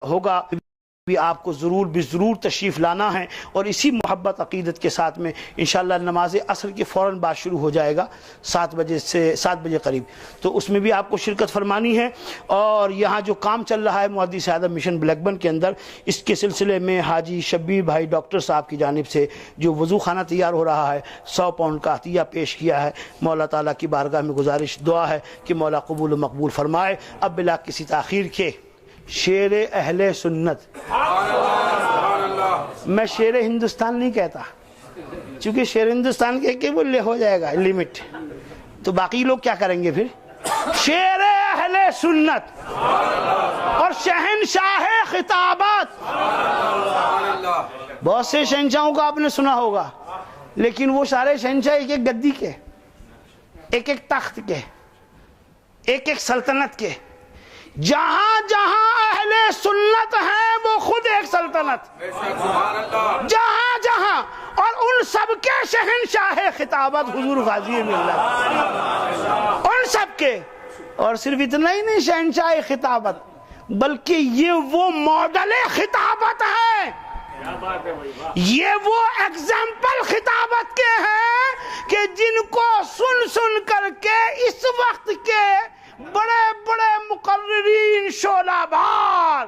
होगा भी आपको ज़रूर तशरीफ़ लाना है। और इसी मोहब्बत अक़ीदत के साथ में इंशाअल्लाह नमाज असर के फ़ौरन बाद शुरू हो जाएगा 7 बजे करीब, तो उसमें भी आपको शिरकत फरमानी है। और यहाँ जो काम चल रहा है मुहद्दिस आज़म मिशन ब्लैकबर्न के अंदर, इसके सिलसिले में हाजी शब्बीर भाई डॉक्टर साहब की जानिब से जो वज़ू खाना तैयार हो रहा है 100 पाउंड का अतिया पेश किया है। मौला ताला की बारगाह में गुजारिश दुआ है कि मौला कबूल व मकबूल फरमाए। अब बिला किसी ताख़ीर के शेर अहले सुन्नत, मैं शेर हिंदुस्तान नहीं कहता, क्योंकि शेर हिंदुस्तान के बोले हो जाएगा लिमिट, तो बाकी लोग क्या करेंगे फिर। शेर अहले सुन्नत और शहनशाह खिताबत। बहुत से शहनशाहों का आपने सुना होगा, लेकिन वो सारे शहनशाह एक एक गद्दी के, एक एक तख्त के, एक एक सल्तनत के। जहां जहां अहले सुन्नत हैं वो खुद एक सल्तनत, जहां जहां, और उन सबके शहनशाह खिताबत हुजूर गाजी मिल्लत, उन सबके। और सिर्फ इतना ही नहीं शहनशाह खिताबत, बल्कि ये वो मॉडल खिताबत है, ये वो एग्जाम्पल खिताबत के हैं कि जिनको सुन सुन करके इस वक्त के बड़े बड़े मुकर्रिरीन, शोलाबार,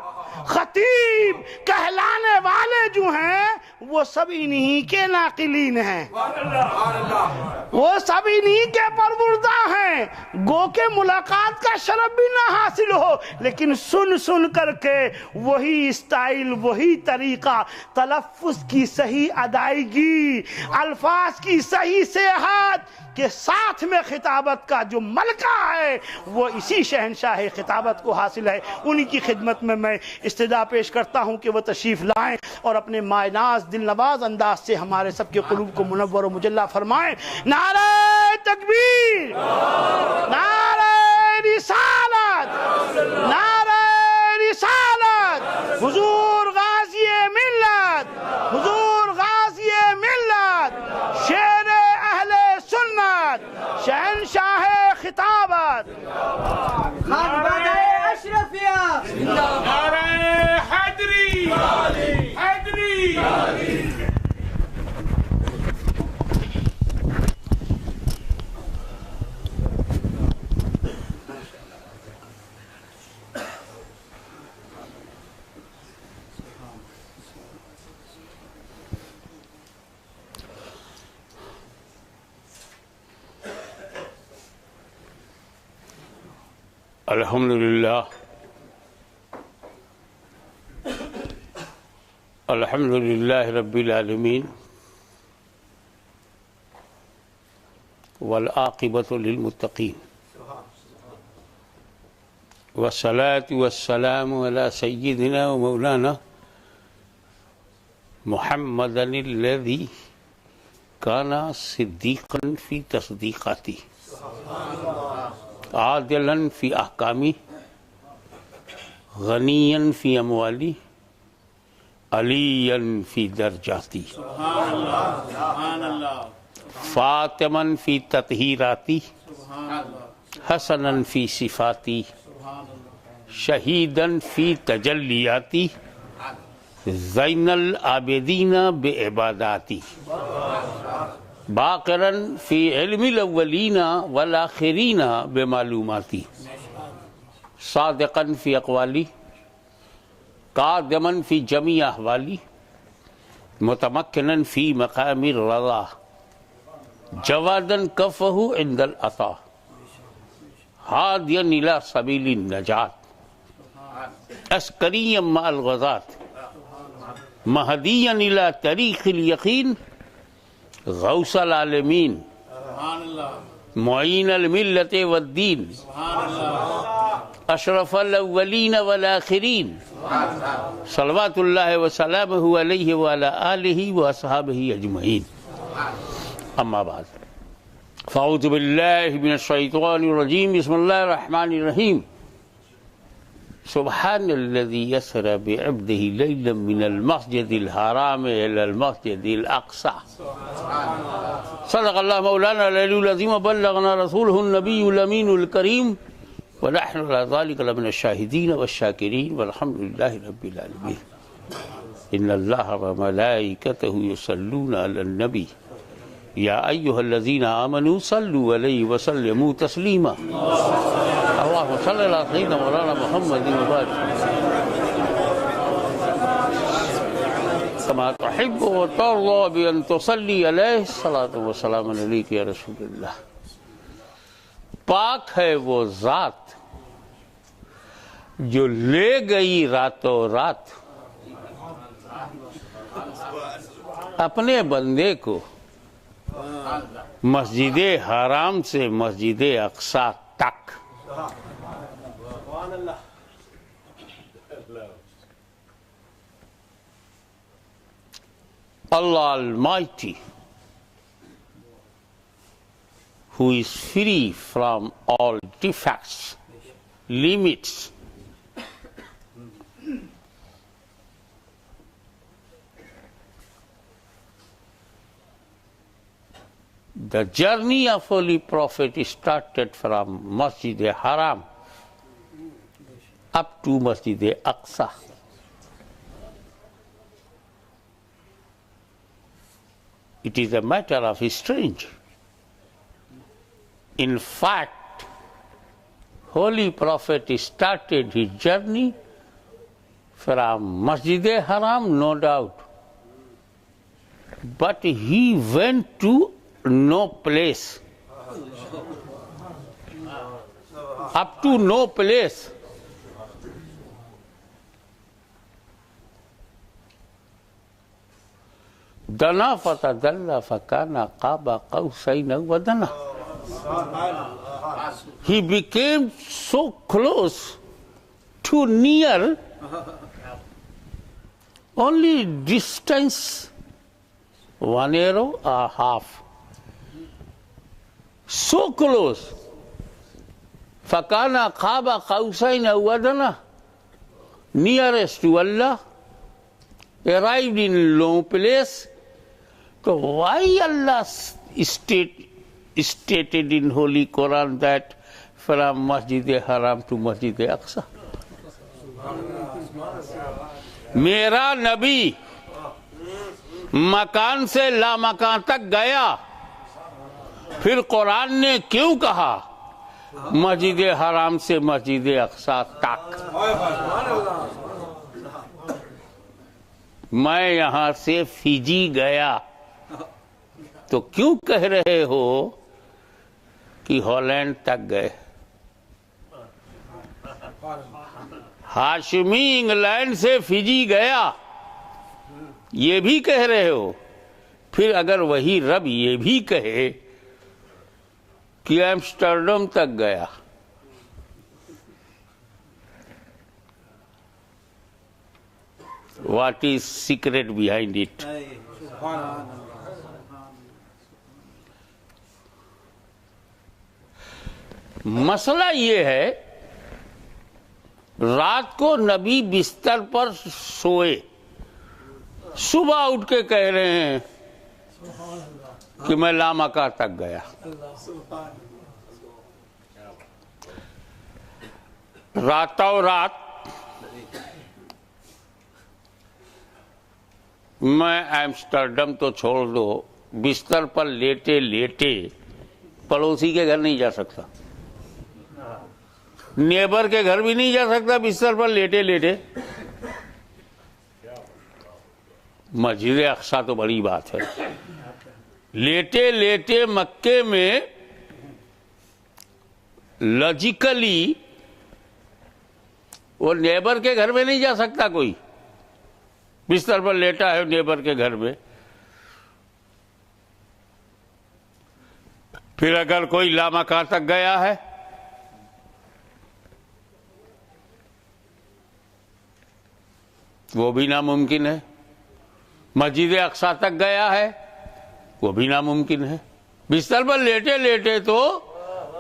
खतीब कहलाने वाले जो हैं वो सब इन्हीं के नाकिलीन हैं, वो सब इन्हीं के परवुर्दा हैं। गो के मुलाकात का शरफ भी ना हासिल हो, लेकिन सुन सुन करके वही स्टाइल, वही तरीका, तलफ्फुज़ की सही अदायगी, अल्फाज की सही सेहत के साथ में खिताबत का जो मलका है वो इसी शहनशाह खिताबत को हासिल है। उन्हीं की खिदमत में मैं इस्तिदा पेश करता हूँ कि वह तशरीफ़ लाएँ और अपने मायनाज दिल नवाज अंदाज से हमारे सबके क़ुलूब को मुनव्वर और मुजल्ला फरमाएं। नारे तकबीर, नारे रिसालत, नारे रिसालत, हुजूर गाज़ी मिल्लत, हुजूर गाज़ी मिल्लत, शेर अहले सुन्नत, शहनशाह खिताबत, अशरफिया, नारे हैदरी, हैदरी। अल्हम्दुलिल्लाह, अल्हम्दुलिल्लाह रब्बिल आलमीन, वल आक़िबतु लिल मुत्तक़ीन, वस्सलातु वस्सलामु अला सय्यिदिना व मौलाना मुहम्मदिल्लज़ी काना सिद्दीक़न फ़ी तस्दीक़ाती, आदिलन फ़ी अहकामी, गनियन फ़ी अमवाली, अलीयन फ़ी दरजाती, फ़ातिमन फ़ी तत्हीराती, हसनन फ़ी सिफ़ाती, शहीदन फ़ी तजल्लियाती, ज़ैनल आबिदीना बेइबादाती, बाक़रन फ़ी इल्मिल अव्वलीना वल आख़िरीना बेमालूमाती, सादिक़न फ़ी अक़वाली, कादिमन फ़ी जमी अहवाली, मुतमक्किनन फ़ी मक़ामिर रज़ा, जवादन कफ़हु इंदल अता, हादियन इला सबीलिन नजात, अस्करियम मअल ग़ज़ात, महदियन इला तरीक़िल यक़ीन, गौसल आलमीन, मुईनल मिल्लत वद्दीन, अशरफल अव्वलीन वल आखिरीन, सल्लवातुल्लाहि व सलामुहु अलैहि व अला आलिहि व अस्हाबिहि अजमईन। अम्मा बाद, फ़अऊज़ु बिल्लाहि मिनश शैतानिर रजीम, बिस्मिल्लाहिर रहमानिर रहीम। सुब्हानल्लज़ी यसरा बिअब्दिही लैलन मिनल मस्जिदिल हराम इलल मस्जिदिल अक़सा। सदक़ल्लाहु मौलाना अल-अलीयुल अज़ीम व बल्लगना रसूलुहुन नबियुल अमीनुल करीम वनहनु अला ज़ालिका लमिन शाहिदीन वश्शाकिरीन वल्हम्दुलिल्लाहि रब्बिल आलमीन। इन्नल्लाहा व मलाइकतहु युसल्लूना अलन नबी या अय्युहल्लज़ीना आमनू सल्लू अलैहि व सल्लिमू तस्लीमा। अल्लाहुम्मा सल्लि अला सय्यिदिना मौलाना मुहम्मदिन व बारिक कमा तुहिब्बु व तर्ज़ा बि अन तुसल्ली अलैहि सलातु व सलामुन अलैका या रसूलल्लाह। पाक है वो ज़ात जो ले गई रातों रात अपने बंदे को मस्जिद हराम से मस्जिद अक्सा तक। Allah Almighty, who is free from all defects, limits, the journey of Holy Prophet started from Masjid Haram up to Masjid Aqsa. It is a matter of strange. In fact, Holy Prophet started his journey from Masjid Haram, no doubt, but he went to no place, up to no place. Dana fatadalla fakana qaba qawsayna wa dana. He became so close, too near, only distance 1 arrow or half. So close. Fakana qaba qawsayna wa dana. Nearest to Allah, arrived in low place. So why Allah stated in Holy Quran that from Masjid Haram to Masjid Aqsa? मेरा नबी मकान से ला मकान तक गया, फिर कुरान ने क्यों कहा मस्जिद हराम से मस्जिद अक्सा तक? मैं यहां से फिजी गया, तो क्यों कह रहे हो कि हॉलैंड तक गए? हाशमी इंग्लैंड से फिजी गया, ये भी कह रहे हो। फिर अगर वही रब ये भी कहे कि एम्स्टर्डम तक गया, what is secret behind it? मसला ये है, रात को नबी बिस्तर पर सोए, सुबह उठ के कह रहे हैं कि मैं लामका तक गया। रातों रात मैं एम्स्टर्डम तो छोड़ दो, बिस्तर पर लेटे लेटे पड़ोसी के घर नहीं जा सकता, नेबर के घर भी नहीं जा सकता बिस्तर पर लेटे लेटे। मस्जिद अक्सा तो बड़ी बात है। लेटे लेटे मक्के में लॉजिकली वो नेबर के घर में नहीं जा सकता कोई, बिस्तर पर लेटा है नेबर के घर में। फिर अगर कोई लामका तक गया है, वो भी नामुमकिन है। मस्जिद अक्सा तक गया है, वो भी नामुमकिन है। बिस्तर पर लेटे लेटे तो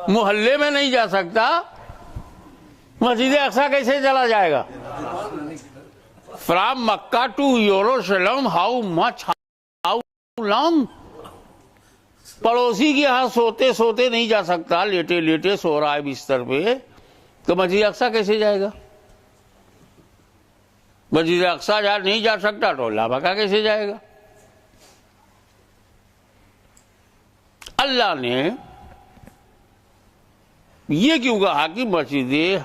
मोहल्ले में नहीं जा सकता, मस्जिद अक्सा कैसे चला जाएगा? फ्रॉम मक्का टू यरूशलेम हाउ मच, हाउ लॉन्ग? पड़ोसी के यहाँ सोते सोते नहीं जा सकता, लेटे लेटे सो रहा है बिस्तर पे, तो मस्जिद अक्सा कैसे जाएगा? मस्जिद अक्सा नहीं जा सकता तो ला मक्का कैसे जाएगा? अल्लाह ने ये क्यों कहा कि मस्जिद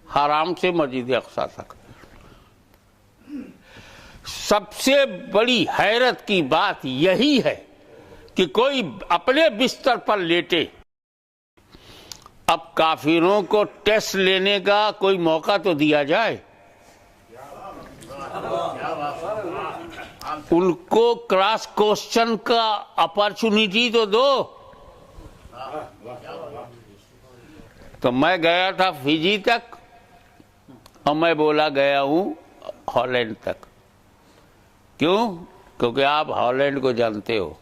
हराम से मस्जिद अक्सा तक? सबसे बड़ी हैरत की बात यही है कि कोई अपने बिस्तर पर लेटे, अब काफिरों को टेस्ट लेने का कोई मौका तो दिया जाए, उनको क्रॉस क्वेश्चन का अपॉर्चुनिटी तो दो। तो मैं गया था फिजी तक और मैं बोला गया हूं हॉलैंड तक। क्यों? क्योंकि आप हॉलैंड को जानते हो,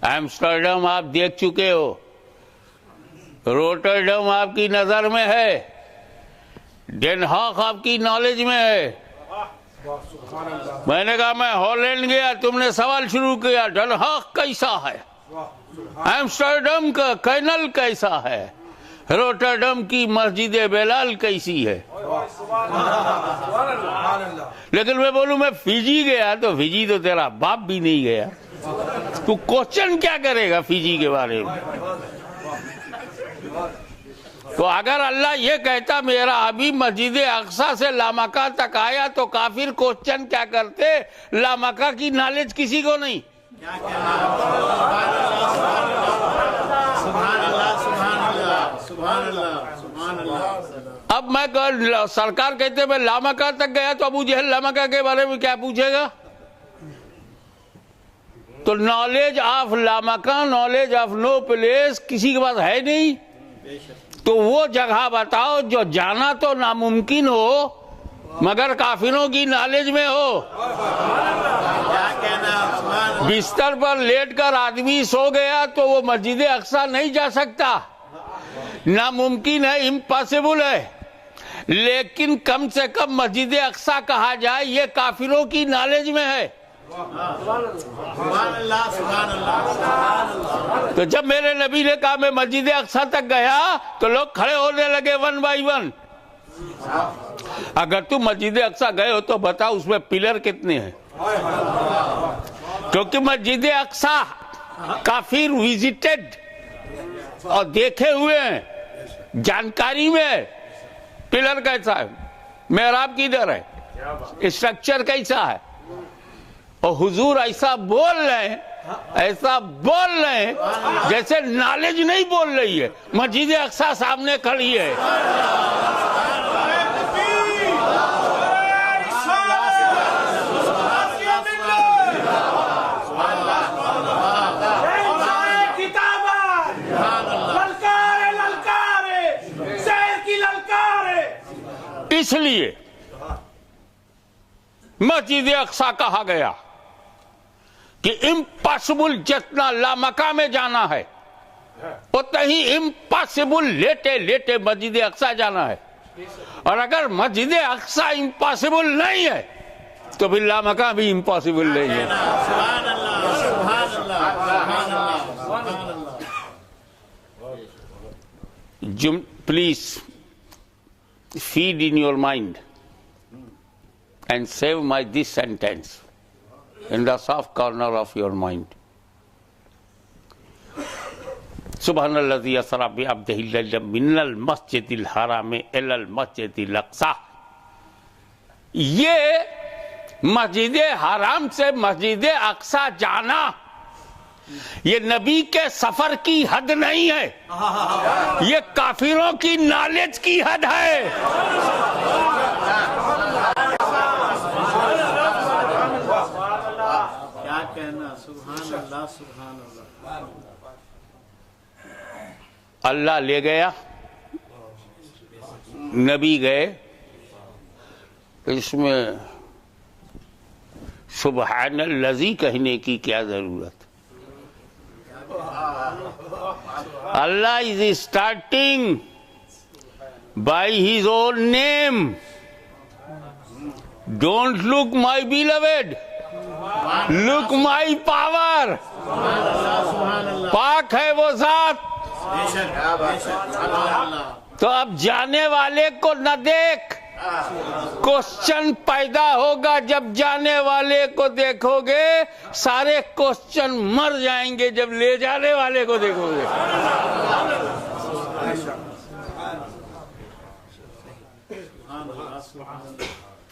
एम्स्टर्डम आप देख चुके हो, रोटरडम आपकी नजर में है, डेन हॉग आपकी नॉलेज में है। मैंने कहा मैं हॉलैंड गया, तुमने सवाल शुरू किया डेन हॉग कैसा है, एम्स्टर्डम का कैनल कैसा है, रोटरडम की मस्जिद बेलाल कैसी है। लेकिन मैं बोलूं मैं फिजी गया, तो फिजी तो तेरा बाप भी नहीं गया, तू क्वेश्चन क्या करेगा फिजी के बारे में? तो अगर अल्लाह ये कहता मेरा अभी मस्जिद अक्सा से लामका तक आया, तो काफिर क्वेश्चन क्या करते? लामका की नॉलेज किसी को नहीं। अब मैं सरकार कहते मैं लामका तक गया, तो अबू जहल लामका के बारे में क्या पूछेगा? तो नॉलेज ऑफ लामका, नॉलेज ऑफ नो प्लेस किसी के पास है नहीं। तो वो जगह बताओ जो जाना तो नामुमकिन हो मगर काफिरों की नॉलेज में हो। बिस्तर पर लेटकर आदमी सो गया तो वो मस्जिद अक्सा नहीं जा सकता, नामुमकिन है, इम्पॉसिबल है। लेकिन कम से कम मस्जिद अक्सा कहा जाए ये काफिरों की नॉलेज में है। तो जब मेरे नबी ने कहा मैं मस्जिद अक्सा तक गया तो लोग खड़े होने लगे वन बाई वन। अगर तुम मस्जिद अक्सा गए हो तो बताओ उसमें पिलर कितने हैं? क्योंकि मस्जिद अक्सा काफिर विजिटेड और देखे हुए हैं, जानकारी में पिलर कैसा है, मेहराब किधर है, स्ट्रक्चर कैसा है। और हुजूर ऐसा बोल रहे हैं जैसे नॉलेज नहीं बोल रही है, मस्जिद अक्सा सामने खड़ी है। इसलिए मस्जिद अक्सा कहा गया कि इम्पॉसिबल जितना लामका में जाना है उतना ही इम्पॉसिबल लेटे लेटे मस्जिद अक्सा जाना है। और अगर मस्जिद अक्सा इम्पॉसिबल नहीं है तो फिर लामका भी इम्पॉसिबल नहीं है। Please feed in your mind and save my this sentence in the soft corner of your mind. Subhanalladhi asra bi abdihi laylan minal masjidil haram ilal masjidil aqsa। ये मस्जिद हराम से मस्जिद अक्सा जाना ये नबी के सफर की हद नहीं है, ये काफिरों की नॉलेज की हद है। क्या कहना, सुभान अल्लाह, सुभान अल्लाह। अल्लाह ले गया, नबी गए, इसमें सुबहानल्लज़ी कहने की क्या जरूरत? Allah is starting by his own name. Don't look my beloved, look my power। पाक है वो जात बेशक बेशक अल्लाह। तो अब जाने वाले को न देख, क्वेश्चन पैदा होगा। जब जाने वाले को देखोगे सारे क्वेश्चन मर जाएंगे। जब ले जाने वाले को देखोगे,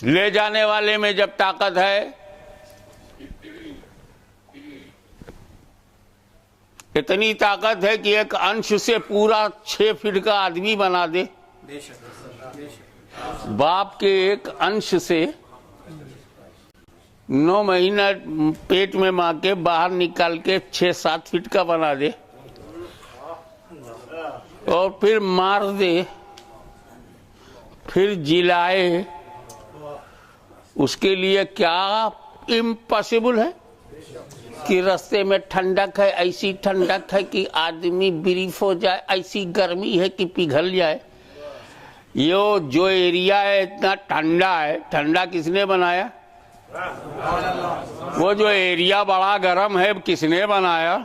ले जाने वाले में जब ताकत है, इतनी ताकत है कि एक अंश से पूरा 6 फीट का आदमी बना दे। बाप के एक अंश से 9 महीना पेट में मां के बाहर निकाल के 6-7 फीट का बना दे और फिर मार दे, फिर जिलाए। उसके लिए क्या इम्पॉसिबल है कि रास्ते में ठंडक है, ऐसी ठंडक है कि आदमी ब्रीफ हो जाए, ऐसी गर्मी है कि पिघल जाए। यो जो एरिया है इतना ठंडा है, ठंडा किसने बनाया? वो जो एरिया बड़ा गर्म है किसने बनाया?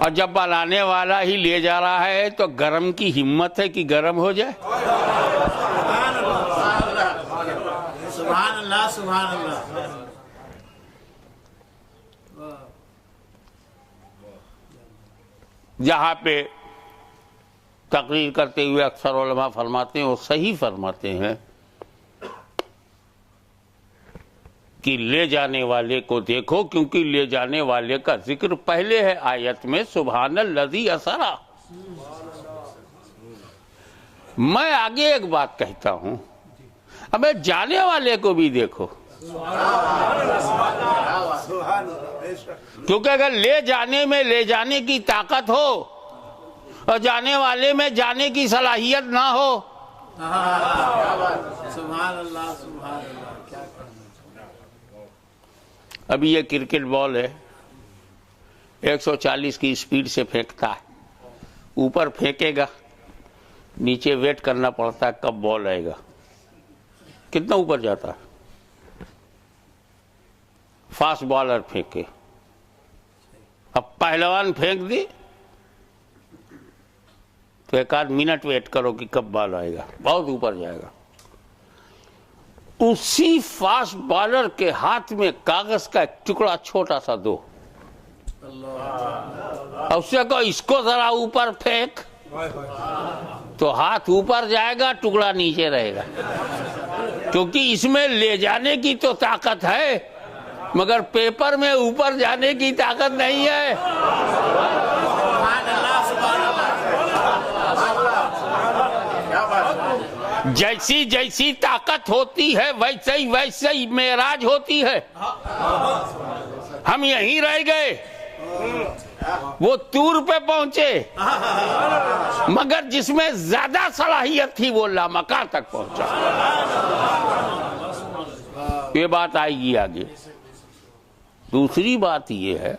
और जब बनाने वाला ही ले जा रहा है तो गर्म की हिम्मत है कि गर्म हो जाए? सुभान अल्लाह सुभान अल्लाह। जहाँ पे तकरीर करते हुए अक्सर उलमा फरमाते हैं, वो सही फरमाते हैं कि ले जाने वाले को देखो, क्योंकि ले जाने वाले का जिक्र पहले है आयत में, सुभानल्लज़ी असरा। मैं आगे एक बात कहता हूं, अबे जाने वाले को भी देखो, क्योंकि अगर ले जाने में ले जाने की ताकत हो और जाने वाले में जाने की सलाहियत ना हो, सुभान अल्लाह सुभान अल्लाह। क्या अभी ये क्रिकेट बॉल है, 140 की स्पीड से फेंकता है, ऊपर फेंकेगा, नीचे वेट करना पड़ता है कब बॉल आएगा, कितना ऊपर जाता है। फास्ट बॉलर फेंके, अब पहलवान फेंक दी तो 1 आध मिनट वेट करो कि कब बॉल आएगा, बहुत ऊपर जाएगा। उसी फास्ट बॉलर के हाथ में कागज का एक टुकड़ा छोटा सा दो, उससे कहो इसको जरा ऊपर फेंक, तो हाथ ऊपर जाएगा, टुकड़ा नीचे रहेगा, क्योंकि इसमें ले जाने की तो ताकत है मगर पेपर में ऊपर जाने की ताकत नहीं है। जैसी जैसी ताकत होती है वैसे ही मेराज होती है। हम यहीं रह गए, वो तूर पे पहुंचे, मगर जिसमें ज्यादा सलाहियत थी वो लामका तक पहुंचा। ये बात आएगी आगे। दूसरी बात ये है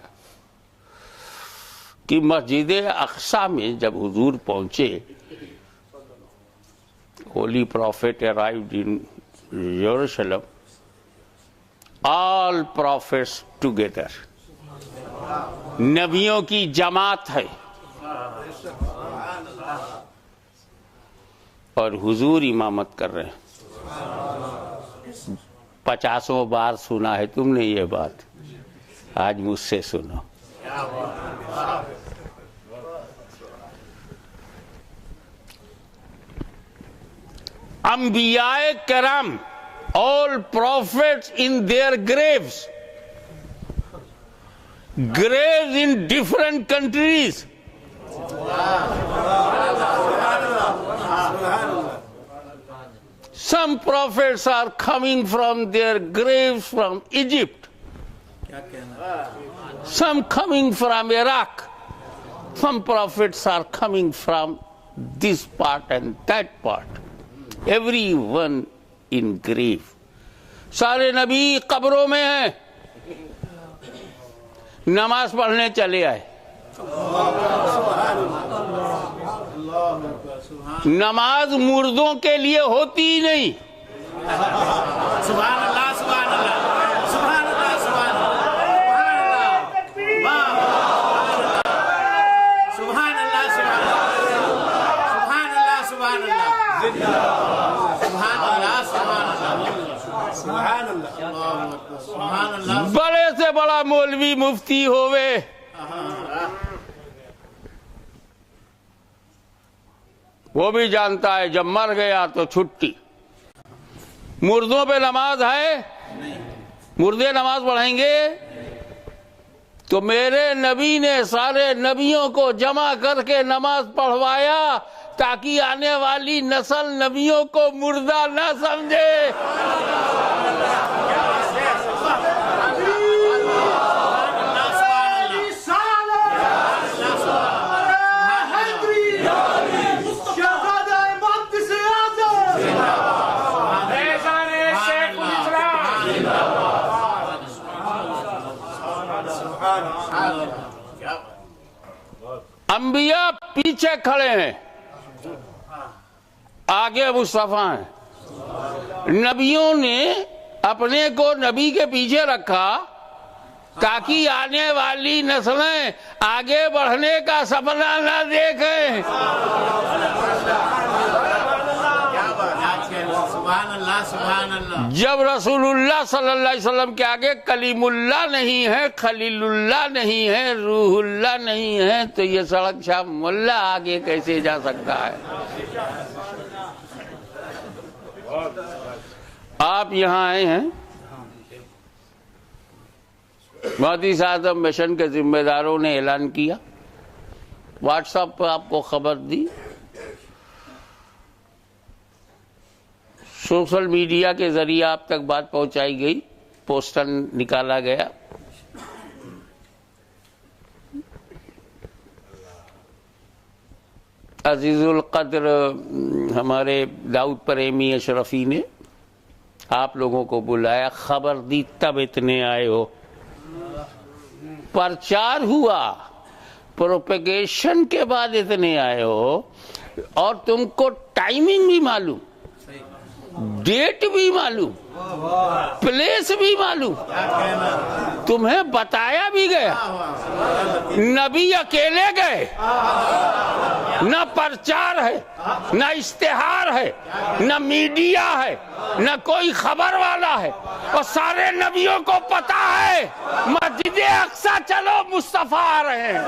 कि मस्जिद अक्सा में जब हुजूर पहुंचे, होली प्रॉफिट अराइव्ड इन यरूशलेम, ऑल प्रॉफिट्स टुगेदर, नबियों की जमात है, और हुजूर इमामत कर रहे हैं। 50 बार सुना है तुमने ये बात, आज मुझसे सुनो। अंबियाए करम, all prophets in their graves in different countries, some prophets are coming from their graves from Egypt, some coming from Iraq, some prophets are coming from this part and that part, everyone in grave. सारे नबी कब्रों में हैं, नमाज पढ़ने चले आए। नमाज मुर्दों के लिए होती ही नहीं। सुभान अल्लाह सुभान अल्लाह सुभान अल्लाह सुभान अल्लाह सुभान अल्लाह सुभान बड़े से बड़ा मौलवी मुफ्ती होवे, वो भी जानता है जब मर गया तो छुट्टी। मुर्दों पे नमाज है, मुर्दे नमाज पढ़ेंगे? तो मेरे नबी ने सारे नबियों को जमा करके नमाज पढ़वाया ताकि आने वाली नस्ल नबियों को मुर्दा न समझे। अंबिया पीछे खड़े हैं, आगे मुस्तफा हैं। नबियों ने अपने को नबी के पीछे रखा ताकि आने वाली नस्लें आगे बढ़ने का सपना न देखें। जब रसूलुल्लाह सल्लल्लाहु अलैहि वसल्लम के आगे कलीमुल्लाह नहीं है, खलीलुल्लाह नहीं है, रूहुल्लाह नहीं है, तो ये सड़क शाह मुल्ला आगे कैसे जा सकता है? आप यहाँ आए हैं, मोदी आज़म मिशन के जिम्मेदारों ने ऐलान किया, व्हाट्सएप पर आपको खबर दी, सोशल मीडिया के जरिए आप तक बात पहुंचाई गई, पोस्टर निकाला गया। अजीजुल कद्र हमारे दाऊद प्रेमी अशरफी ने आप लोगों को बुलाया, खबर दी, तब इतने आए हो। प्रचार हुआ, प्रोपेगेशन के बाद इतने आए हो, और तुमको टाइमिंग भी मालूम, डेट भी मालूम, प्लेस भी मालूम, तुम्हें बताया भी गया। नबी अकेले गए, न प्रचार है, न इश्तिहार है, न मीडिया है, न कोई खबर वाला है, और सारे नबियों को पता है मस्जिद अक्सा चलो मुस्तफा आ रहे हैं।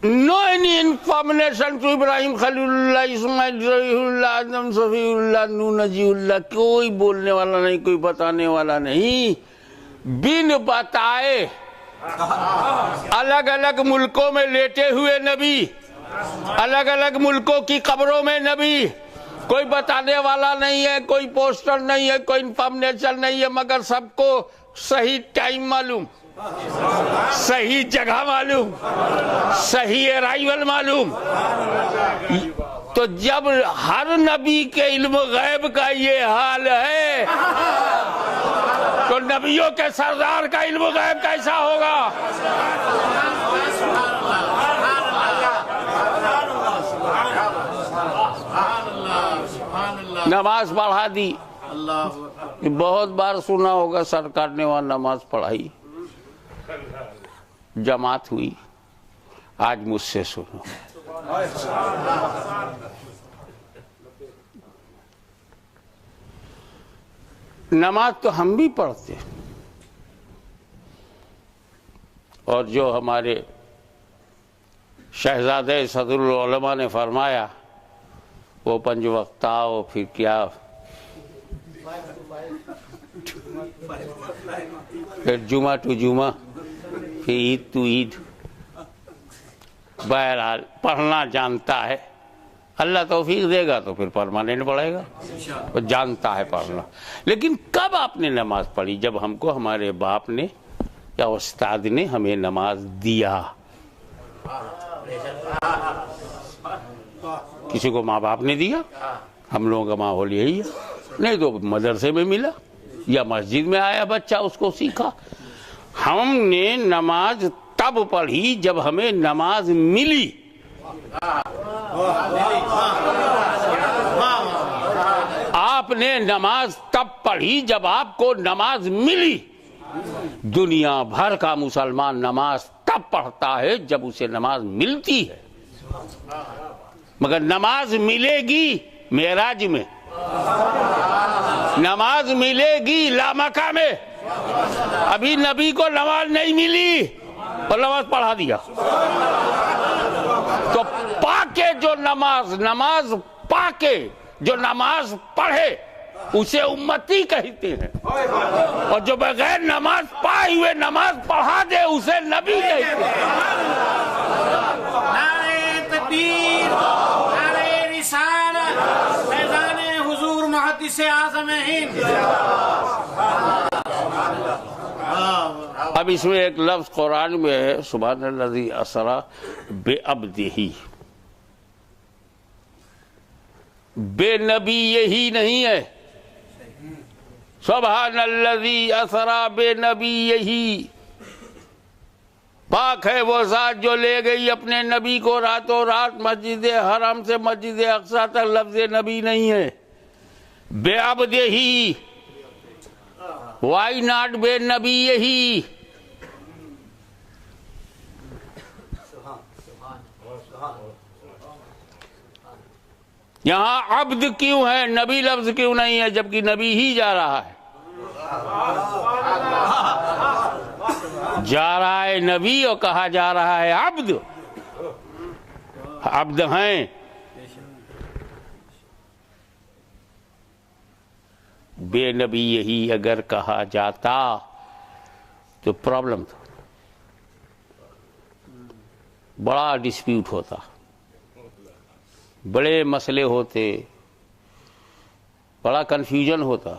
No any information to Ibrahim Khalilullah, Ismail Rahimullah, Adam Safiullah, Nuh Najiullah, कोई बोलने वाला नहीं, कोई बताने वाला नहीं। बिन बताए अलग अलग मुल्कों में लेटे हुए नबी, अलग अलग मुल्कों की कब्रों में नबी, कोई बताने वाला नहीं है, कोई पोस्टर नहीं है, कोई इंफॉर्मेशन नहीं है, मगर सबको सही टाइम मालूम, सही जगह मालूम, सही अराइवल मालूम। तो जब हर नबी के इल्म गैब का ये हाल है, तो नबियों के सरदार का इल्म गैब कैसा होगा? नमाज पढ़ा दी। बहुत बार सुना होगा सरकार ने वहां नमाज पढ़ाई, जमात हुई। आज मुझसे सुनो, नमाज तो हम भी पढ़ते, और जो हमारे शहजादे सदरुल उलमा ने फरमाया, वो पंज वक्ता हो, फिर क्या, फिर जुमा टू जुमा, फिर ईद टू ईद। बहरहाल पढ़ना जानता है, अल्लाह तौफीक देगा तो फिर परमानेंट पढ़ेगा, वो जानता है पढ़ना। लेकिन कब आपने नमाज पढ़ी? जब हमको हमारे बाप ने या उस्ताद ने हमें नमाज दिया। किसी को माँ बाप ने दिया, हम लोगों का माहौल यही है, नहीं तो मदरसे में मिला या मस्जिद में आया बच्चा, उसको सीखा। हमने नमाज तब पढ़ी जब हमें नमाज मिली, आपने नमाज तब पढ़ी जब आपको नमाज मिली। दुनिया भर का मुसलमान नमाज तब पढ़ता है जब उसे नमाज मिलती है, मगर नमाज मिलेगी मेराज में, नमाज मिलेगी लामका में। अभी नबी को नमाज नहीं मिली और नमाज पढ़ा दिया, तो पाके जो नमाज पाके जो नमाज पढ़े उसे उम्मती कहते हैं, और जो बगैर नमाज पाए हुए नमाज पढ़ा दे उसे नबी कहते हैं। नारे तकबीर, नारे रिसालत, फैज़ाने हुजूर मुहद्दिस आज़म हिंद। अब इसमें एक लफ्ज कुरान में है, सुब्हानल्लज़ी असरा बिअब्दिही। बेनबी यही नहीं है, सुब्हानल्लज़ी असरा बेनबी यही। पाक है वो जात जो ले गई अपने नबी को रातों रात मस्जिद हरम से मस्जिद अक्सा तक। लफ्ज नबी नहीं है, बेअब्दिही। वाई नॉट बेनबी यही। यहां अब्द क्यों है, नबी लफ्ज क्यों नहीं है, जबकि नबी ही जा रहा है। जा रहा है नबी और कहा जा रहा है अब्द। अब्द हैं। बेनबी यही अगर कहा जाता तो प्रॉब्लम था, बड़ा डिस्प्यूट होता, बड़े मसले होते, बड़ा कंफ्यूजन होता।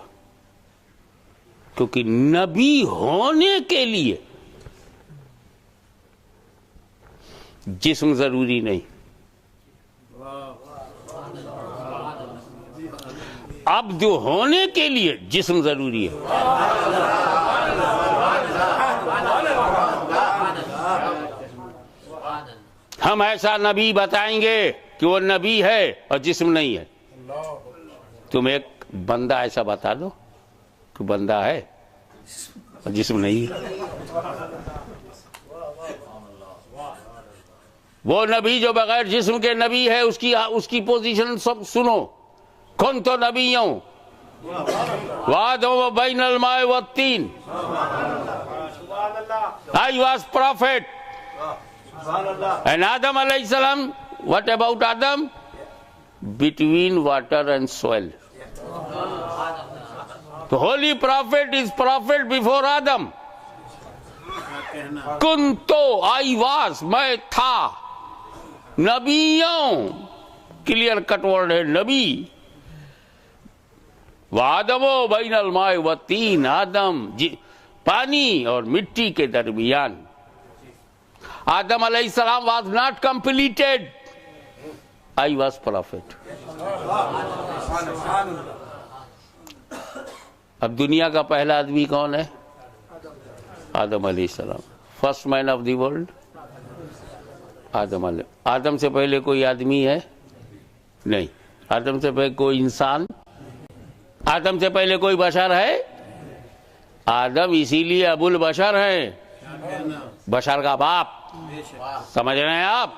क्योंकि नबी होने के लिए जिस्म जरूरी नहीं, अब्द होने के लिए जिस्म जरूरी है। हम ऐसा नबी बताएंगे कि वो नबी है और जिस्म नहीं है। तुम एक बंदा ऐसा बता दो कि बंदा है और जिस्म नहीं है। वो नबी जो बगैर जिस्म के नबी है, उसकी पोजीशन सब सुनो। कौन तो नबीयों वादों बैनल माए व तीन। आई वॉज प्रॉफिट एंड आदम अलैहिस्सलाम। What about Adam? Between water and soil. The holy prophet is prophet before Adam. कुंतो I was, मैं था। नबियों क्लियर कट वर्ड है नबी। वादमो बैनल माए व तीन। आदम पानी और मिट्टी के दरमियान। आदम अलैहिस्सलाम was not completed. I was prophet. अब दुनिया का पहला आदमी कौन है? आदम अलैहिस्सलाम। First man of the world Adam से पहले कोई आदमी है? नहीं। आदम से पहले कोई इंसान? आदम से पहले कोई बशर है? आदम इसीलिए अबुल बशर है, बशर का बाप। समझ रहे हैं आप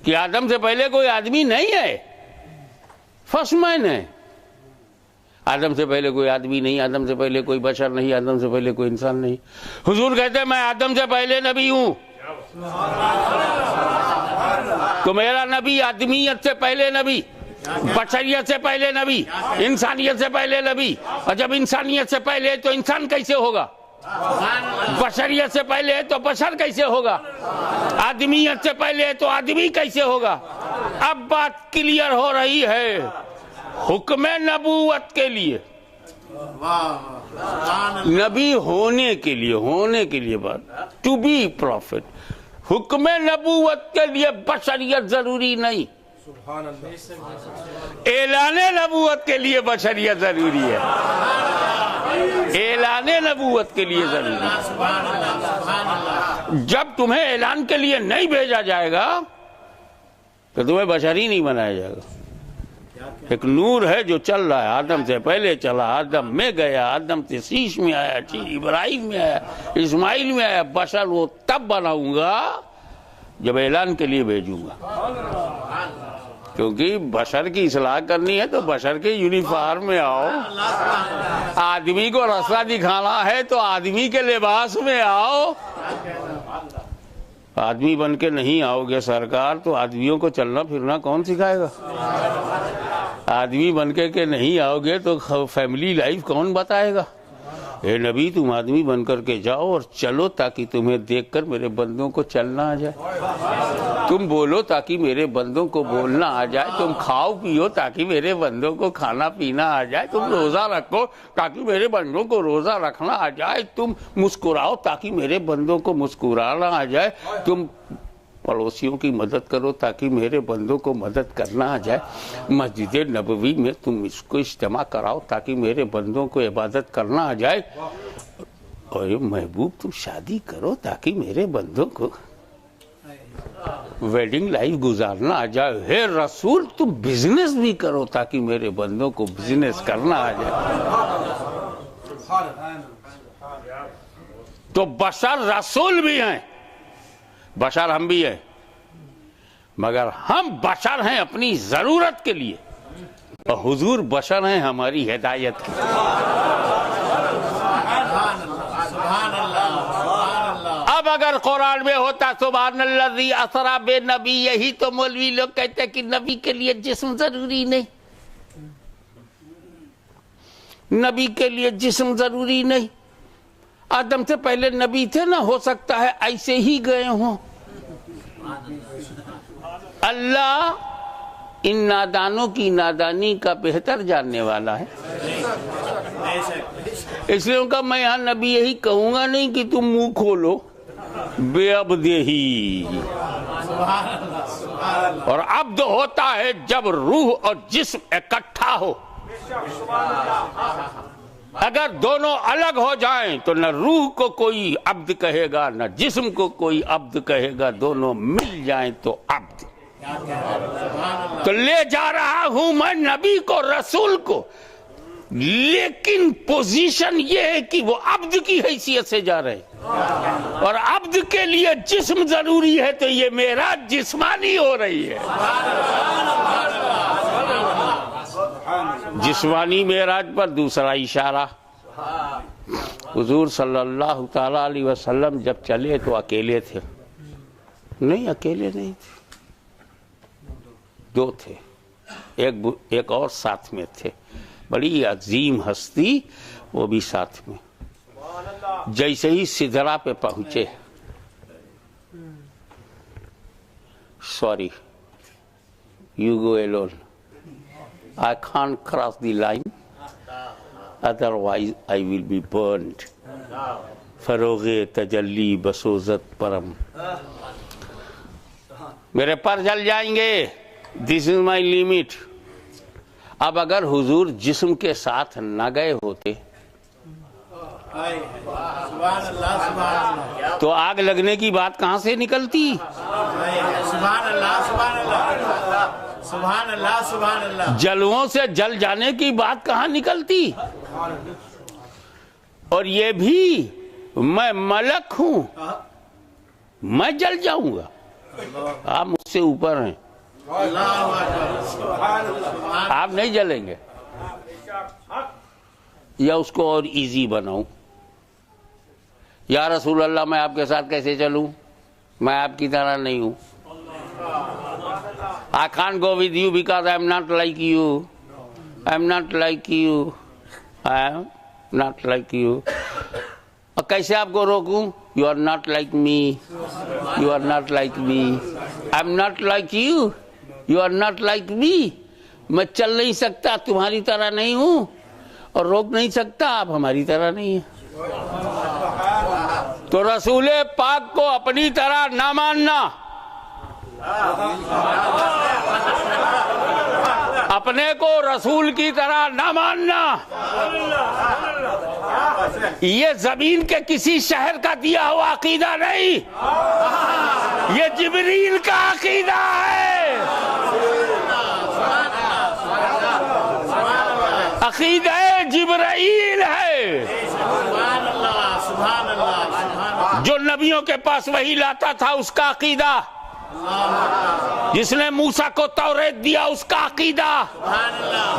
कि आदम से पहले कोई आदमी नहीं है, फर्स्ट मैन है। आदम से पहले कोई आदमी नहीं, आदम से पहले कोई बशर नहीं, आदम से पहले कोई इंसान नहीं। हुजूर कहते हैं मैं आदम से पहले नबी हूं। तो मेरा नबी आदमियत से पहले नबी, बशरियत से पहले नबी, इंसानियत से पहले नबी। और जब इंसानियत से पहले है तो इंसान कैसे होगा? बशरियत से पहले है तो बशर कैसे होगा? आदमियत से पहले है तो आदमी कैसे होगा? अब बात क्लियर हो रही है हुक्म नबूवत के लिए, नबी होने के लिए बात, टू बी प्रॉफिट। हुक्म नबूवत के लिए बशरियत जरूरी नहीं, ऐलान नबूवत के लिए बशरियत जरूरी है। ऐलाने नबूवत के लिए जरूरी है। जब तुम्हें ऐलान के लिए नहीं भेजा जाएगा तो तुम्हें बशर ही नहीं बनाया जाएगा। एक नूर है जो चल रहा है, आदम से पहले चला, आदम में गया, आदम से शीश में आया, इब्राहिम में आया, इस्माइल में आया। बशर वो तब बनाऊंगा जब ऐलान के लिए भेजूंगा, क्योंकि बशर की इस्लाह करनी है तो बशर के यूनिफॉर्म में आओ। आदमी को रास्ता दिखाना है तो आदमी के लिबास में आओ। आदमी बन के नहीं आओगे सरकार तो आदमियों को चलना फिरना कौन सिखाएगा? आदमी बन के नहीं आओगे तो फैमिली लाइफ कौन बताएगा? ए नबी, तुम आदमी बन करके जाओ और चलो ताकि तुम्हें देखकर मेरे बंदों को चलना आ जाए। तुम बोलो ताकि मेरे बंदों को बोलना आ जाए। तुम खाओ पियो ताकि मेरे बंदों को खाना पीना आ जाए। तुम रोजा रखो ताकि मेरे बंदों को रोजा रखना आ जाए। तुम मुस्कुराओ ताकि मेरे बंदों को मुस्कुराना आ जाए। तुम पड़ोसियों की मदद करो ताकि मेरे बंदों को मदद करना आ जाए। मस्जिद नबवी में तुम इसको इज्तिमा कराओ ताकि मेरे बंदों को इबादत करना आ जाए। और महबूब, तुम शादी करो ताकि मेरे बंदों को वेडिंग लाइफ गुजारना आ जाए। हे रसूल, तुम बिजनेस भी करो ताकि मेरे बंदों को बिजनेस करना आ जाए। तो बशर रसूल भी हैं, बशर हम भी हैं, मगर हम बशर हैं अपनी जरूरत के लिए और हुजूर बशर हैं हमारी हिदायत के लिए। अब अगर कुरान में होता सुब्हानल्लाज़ी असरा बे नबी, यही तो मौलवी लोग कहते हैं कि नबी के लिए जिस्म जरूरी नहीं, नबी के लिए जिस्म जरूरी नहीं। आदम से पहले नबी थे ना, हो सकता है ऐसे ही गए हों। अल्लाह इन नादानों की नादानी का बेहतर जानने वाला है, इसलिए उनका मैं यहाँ नबी यही कहूंगा नहीं कि तुम मुंह खोलो बेअब्देही। और अब्द होता है जब रूह और जिस्म इकट्ठा हो। अगर दोनों अलग हो जाएं तो न रूह को कोई अब्द कहेगा न जिस्म को कोई अब्द कहेगा, दोनों मिल जाएं तो अब्द। तो ले जा रहा हूं मैं नबी को, रसूल को, लेकिन पोजीशन ये है कि वो अब्द की हैसियत से जा रहे हैं और अब्द के लिए जिस्म जरूरी है, तो ये मेरा जिस्मानी हो रही है। जिस्मानी मेराज पर दूसरा इशारा, हुजूर सल्लल्लाहु ताला अलैहि वसल्लम जब चले तो अकेले थे? नहीं, अकेले नहीं थे, दो थे, एक और साथ में थे, बड़ी अजीम हस्ती, वो भी साथ में। जैसे ही सिदरा पे पहुंचे, sorry you go alone, I can't cross the line, otherwise I will be burned. फरोगे तजल्ली बसोजत परम, मेरे पर जल जाएंगे, दिस इज माई लिमिट। अब अगर हुजूर जिस्म के साथ न गए होते तो आग लगने की बात कहां से निकलती? जलवों से जल जाने की बात कहां निकलती? और ये भी मैं मलक हूं, मैं जल जाऊंगा, आप मुझसे ऊपर हैं, आप नहीं जलेंगे। या उसको और इजी बनाऊं, या रसूल अल्लाह मैं आपके साथ कैसे चलूं, मैं आपकी तरह नहीं हूं। I can't go with you because I am not like you. I am not like you. I am not like you. और कैसे आपको रोकूं? You are not like me. You are not like me. I am not like you. You are not like me. मैं चल नहीं सकता, तुम्हारी तरह नहीं हूं, और रोक नहीं सकता, आप हमारी तरह नहीं है। तो रसूले पाक को अपनी तरह ना मानना, अपने को रसूल की तरह ना मानना, ये जमीन के किसी शहर का दिया हुआ अकीदा नहीं, ये जिब्रील का अकीदा है। अकीदा जिब्राइल है, जो नबियों के पास वही लाता था उसका अकीदा, जिसने मूसा को तौरेत दिया उसका अकीदा,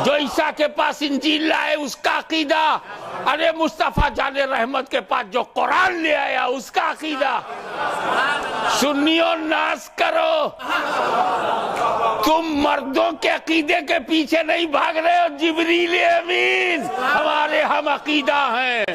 जो ईसा के पास इंजील लाए उसका अकीदा, अरे मुस्तफा जाने रहमत के पास जो कुरान ले आया उसका अकीदा। सुन्नियों नाश करो, तुम मर्दों के अकीदे के पीछे नहीं भाग रहे हो, जिब्रील अमीन हमारे हम अकीदा हैं।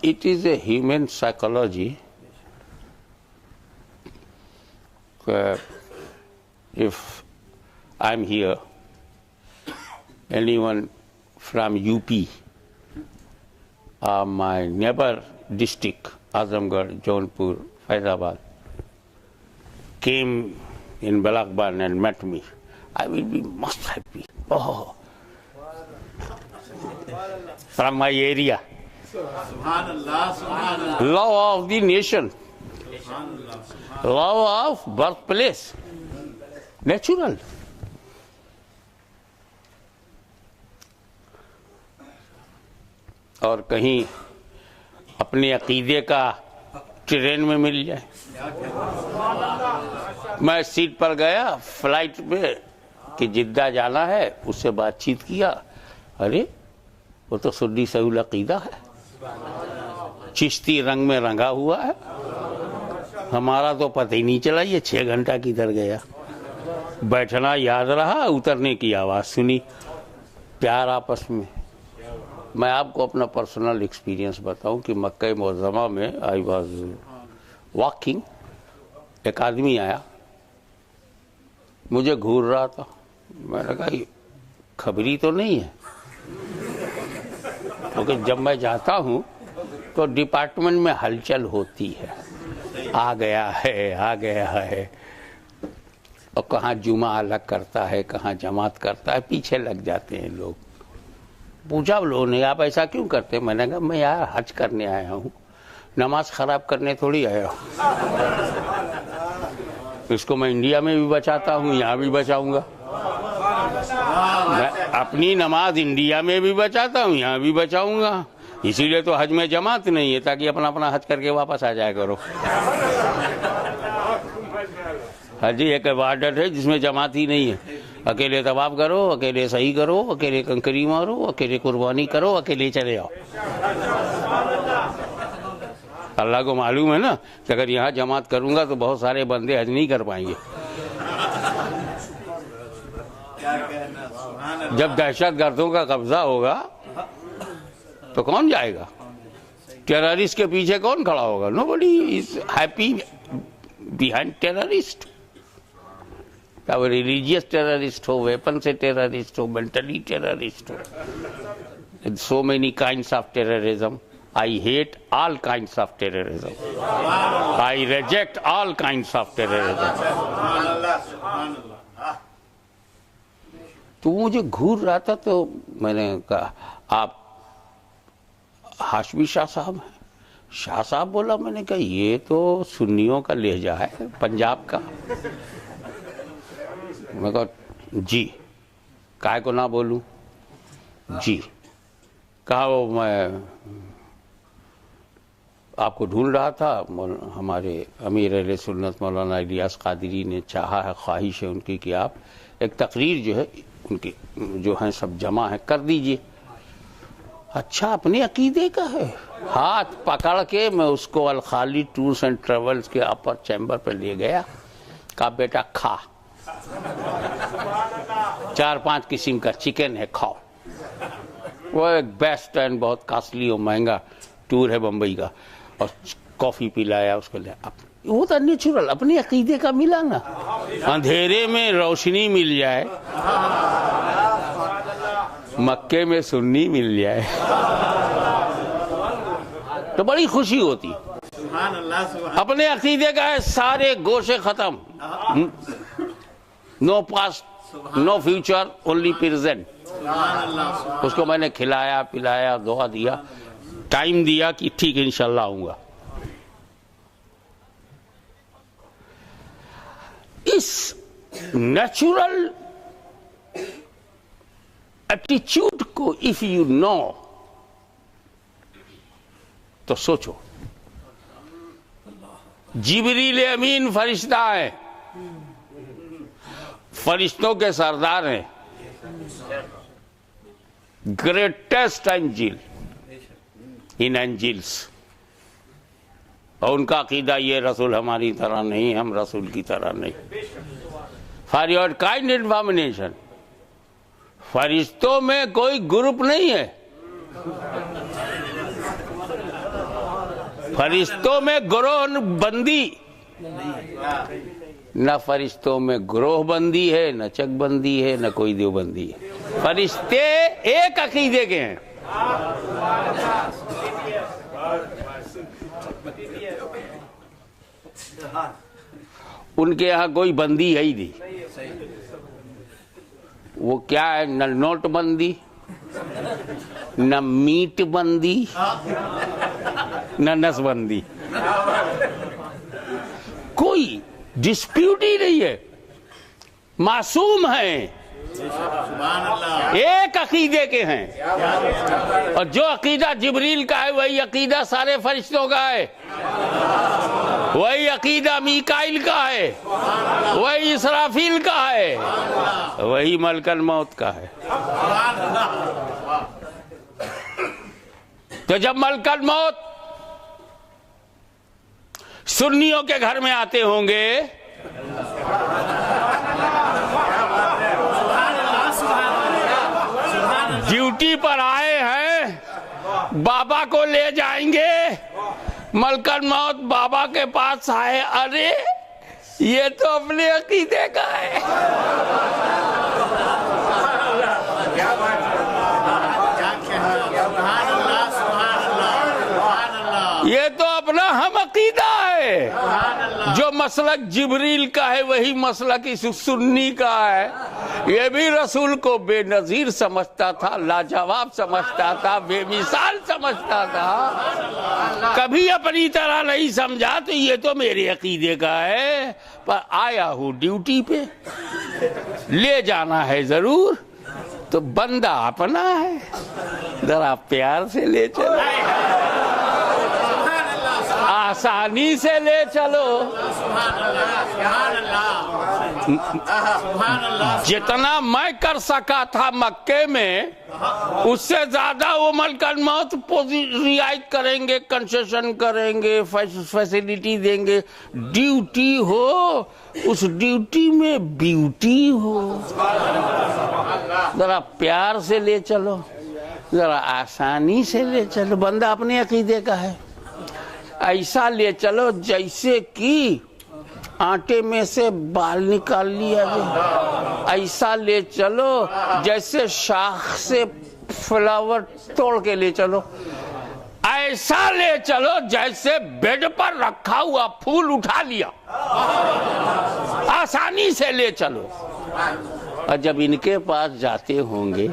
It is a human psychology. If I'm here, anyone from UP, my neighbor district, Azamgarh, Jaunpur, Faizabad, came in Balakban and met me, I will be most happy. Oh, from my area. Love of the nation, love of birthplace, natural. और कहीं अपने अकीदे का train में मिल जाए। मैं seat पर गया फ्लाइट में कि जिद्दा जाना है, उससे बातचीत किया, अरे वो तो सुन्नी सऊल अकीदा है, चिश्ती रंग में रंगा हुआ है, हमारा तो पता ही नहीं चला ये 6 घंटा किधर गया। बैठना याद रहा, उतरने की आवाज़ सुनी, प्यार आपस में। मैं आपको अपना पर्सनल एक्सपीरियंस बताऊं कि मक्का मुअज़्ज़मा में आई वाज वॉकिंग, एक आदमी आया, मुझे घूर रहा था, मैंने कहा ये खबरी तो नहीं है, क्योंकि जब मैं जाता हूँ तो डिपार्टमेंट में हलचल होती है, आ गया है, और कहाँ जुमा अलग करता है, कहाँ जमात करता है, पीछे लग जाते हैं लोग। पूछा लोगों ने आप ऐसा क्यों करते? मैंने कहा मैं यार हज करने आया हूँ, नमाज खराब करने थोड़ी आया हूँ। इसको मैं इंडिया में भी बचाता हूँ, यहाँ भी बचाऊंगा। मैं अपनी नमाज इंडिया में भी बचाता हूँ, यहाँ भी बचाऊंगा। इसीलिए तो हज में जमात नहीं है, ताकि अपना अपना हज करके वापस आ जाया करो। हज एक इबादत है जिसमें जमात ही नहीं है। अकेले तवाफ करो, अकेले सही करो, अकेले कंकरी मारो, अकेले कुर्बानी करो, अकेले चले आओ। अल्लाह को मालूम है ना कि अगर यहाँ जमात करूंगा तो बहुत सारे बंदे हज नहीं कर पाएंगे। जब दहशतगर्दों का कब्जा होगा तो कौन जाएगा? टेररिस्ट के पीछे कौन खड़ा होगा? Nobody is happy behind terrorist. अब रिलीजियस टेररिस्ट हो, वेपन से टेररिस्ट हो, मेंटली टेररिस्ट हो, so many kinds of terrorism. I hate all kinds of terrorism. I reject all kinds of terrorism. तो मुझे घूर रहा था, तो मैंने कहा आप हाशमी शाह साहब हैं? शाह साहब बोला। मैंने कहा ये तो सुन्नियों का लहजा है, पंजाब का। मैं कहा जी, काय को ना बोलूं जी। कहा वो मैं आपको ढूंढ रहा था, हमारे अमीर अहले सुन्नत मौलाना इलियास कादरी ने चाहा है, ख्वाहिश है उनकी कि आप एक तकरीर जो है उनकी जो है सब जमा है कर दीजिए। अच्छा, अपने अकीदे का है? हाथ पकड़ के मैं उसको अल खालिद टूर्स एंड ट्रेवल्स के अपर चैम्बर पे ले गया। कहा बेटा खा, 4-5 किस्म का चिकन है, खाओ। वो एक बेस्ट एंड बहुत कॉस्टली और महंगा टूर है बम्बई का। और कॉफ़ी पिलाया उसको, ले अब वो तो नेचुरल अपने अकीदे का मिला ना। अंधेरे में रोशनी मिल जाए, मक्के में सुन्नी मिल जाए तो बड़ी खुशी होती। अपने अकीदे का है, सारे गोशे खत्म, no past no future, only present. उसको मैंने खिलाया पिलाया, दुआ दिया, टाइम दिया कि ठीक इंशाल्लाह आऊंगा। इस नेचुरल एटीट्यूड को इफ यू नो तो सोचो, जिब्रील अमीन फरिश्ता है, फरिश्तों के सरदार हैं, ग्रेटेस्ट एंजिल इन एंजिल्स, और उनका अकीदा ये रसूल हमारी तरह नहीं, हम रसूल की तरह नहीं। फॉर योर काइंड इन्फॉर्मेशन, फरिश्तों में कोई ग्रुप नहीं है, फरिश्तों में ग्रोह बंदी, न फरिश्तों में ग्रोह बंदी है, न चकबंदी है, न कोई देवबंदी है। फरिश्ते एक अकीदे के हैं। उनके यहाँ कोई बंदी है ही नहीं। वो क्या है, न नोटबंदी, न मीट बंदी, न नसबंदी, कोई डिस्प्यूट ही नहीं है, मासूम है, एक अकीदे के हैं। और जो अकीदा जिब्रील का है वही अकीदा सारे फरिश्तों का है, वही अकीदा मीकाइल का है, वही इसराफील का है, वही मलकल मौत का है। तो जब मलकल मौत सुन्नियों के घर में आते होंगे ड्यूटी पर आए हैं, बाबा को ले जाएंगे, मलकल मौत बाबा के पास आए, अरे ये तो अपने अकीदे का है, ये तो अपना हम अकीदा है। जो मसलक जिब्रील का है वही मसलक इस सुन्नी का है। ये भी रसूल को बेनजीर समझता था, लाजवाब समझता था, बेमिसाल समझता था, कभी अपनी तरह नहीं समझा। तो ये तो मेरे अकीदे का है, पर आया हूँ ड्यूटी पे, ले जाना है जरूर, तो बंदा अपना है, जरा प्यार से ले चलो, आसानी से ले चलो। जितना मैं कर सका था मक्के में, उससे ज्यादा वो मलकल मौत रियायत करेंगे, कंसेशन करेंगे, फैसिलिटी देंगे। ड्यूटी हो, उस ड्यूटी में ब्यूटी हो, जरा प्यार से ले चलो, जरा आसानी से ले चलो। बंदा अपने अकीदे का है, ऐसा ले चलो जैसे कि आटे में से बाल निकाल लिया जाए, ऐसा ले चलो जैसे शाख से फ्लावर तोड़ के ले चलो, ऐसा ले चलो जैसे बेड पर रखा हुआ फूल उठा लिया, आसानी से ले चलो। और जब इनके पास जाते होंगे,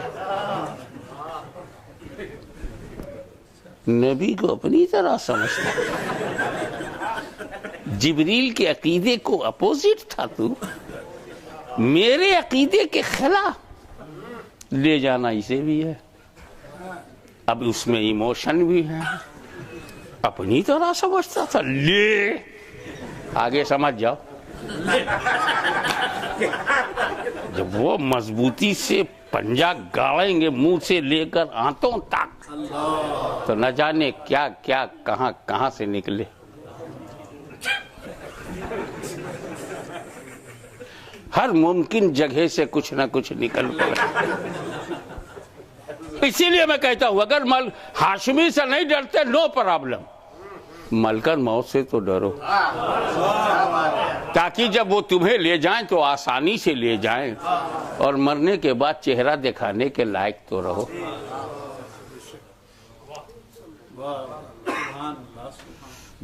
नबी को अपनी तरह समझता, जिब्रील के अकीदे को अपोजिट था तू, मेरे अकीदे के खिलाफ ले जाना इसे भी है। अब उसमें इमोशन भी है, अपनी तरह समझता था, ले आगे समझ जाओ। जब वो मजबूती से पंजा गाड़ेंगे मुंह से लेकर आंतों तक, तो न जाने क्या क्या कहां कहां से निकले। हर मुमकिन जगह से कुछ ना कुछ निकल पड़े। इसीलिए मैं कहता हूं, अगर हाशमी से नहीं डरते, नो प्रॉब्लम, मलकर मौत से तो डरो, ताकि जब वो तुम्हें ले जाएं तो आसानी से ले जाएं, और मरने के बाद चेहरा दिखाने के लायक तो रहो।